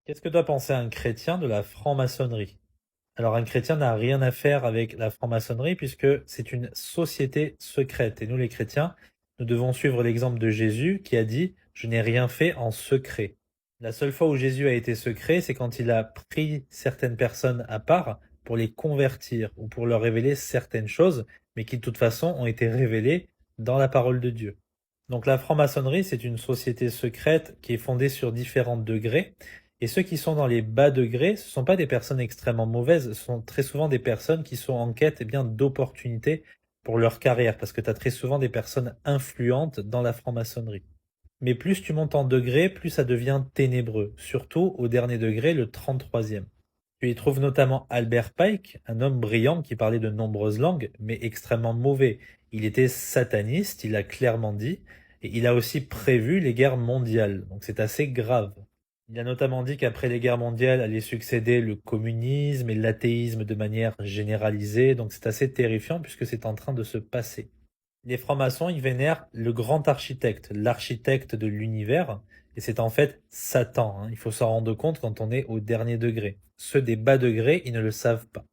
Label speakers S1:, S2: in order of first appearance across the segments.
S1: Qu'est-ce que doit penser un chrétien de la franc-maçonnerie? Alors un chrétien n'a rien à faire avec la franc-maçonnerie puisque c'est une société secrète. Et nous les chrétiens, nous devons suivre l'exemple de Jésus qui a dit: «Je n'ai rien fait en secret». La seule fois où Jésus a été secret, c'est quand il a pris certaines personnes à part pour les convertir ou pour leur révéler certaines choses, mais qui de toute façon ont été révélées dans la parole de Dieu. Donc la franc-maçonnerie, c'est une société secrète qui est fondée sur différents degrés. Et ceux qui sont dans les bas degrés, ce ne sont pas des personnes extrêmement mauvaises, ce sont très souvent des personnes qui sont en quête bien d'opportunités pour leur carrière, parce que tu as très souvent des personnes influentes dans la franc-maçonnerie. Mais plus tu montes en degré, plus ça devient ténébreux, surtout au dernier degré, le 33e. Tu y trouves notamment Albert Pike, un homme brillant qui parlait de nombreuses langues, mais extrêmement mauvais. Il était sataniste, il l'a clairement dit, et il a aussi prévu les guerres mondiales, donc c'est assez grave. Il a notamment dit qu'après les guerres mondiales allait succéder le communisme et l'athéisme de manière généralisée, donc c'est assez terrifiant puisque c'est en train de se passer. Les francs-maçons, ils vénèrent le grand architecte, l'architecte de l'univers, et c'est en fait Satan, hein. Il faut s'en rendre compte quand on est au dernier degré. Ceux des bas degrés, ils ne le savent pas.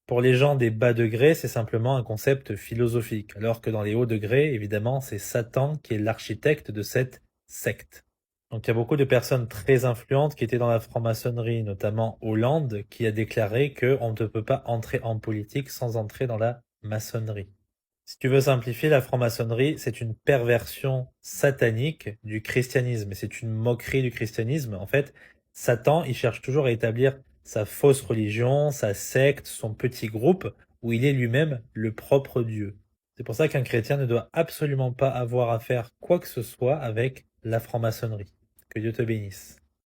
S1: Pour les gens des bas degrés, c'est simplement un concept philosophique, alors que dans les hauts degrés, évidemment, c'est Satan qui est l'architecte de cette secte. Donc il y a beaucoup de personnes très influentes qui étaient dans la franc-maçonnerie, notamment Hollande, qui a déclaré qu'on ne peut pas entrer en politique sans entrer dans la maçonnerie. Si tu veux simplifier, la franc-maçonnerie, c'est une perversion satanique du christianisme, et c'est une moquerie du christianisme. En fait, Satan, il cherche toujours à établir sa fausse religion, sa secte, son petit groupe, où il est lui-même le propre Dieu. C'est pour ça qu'un chrétien ne doit absolument pas avoir à faire quoi que ce soit avec la franc-maçonnerie. Que Dieu te bénisse.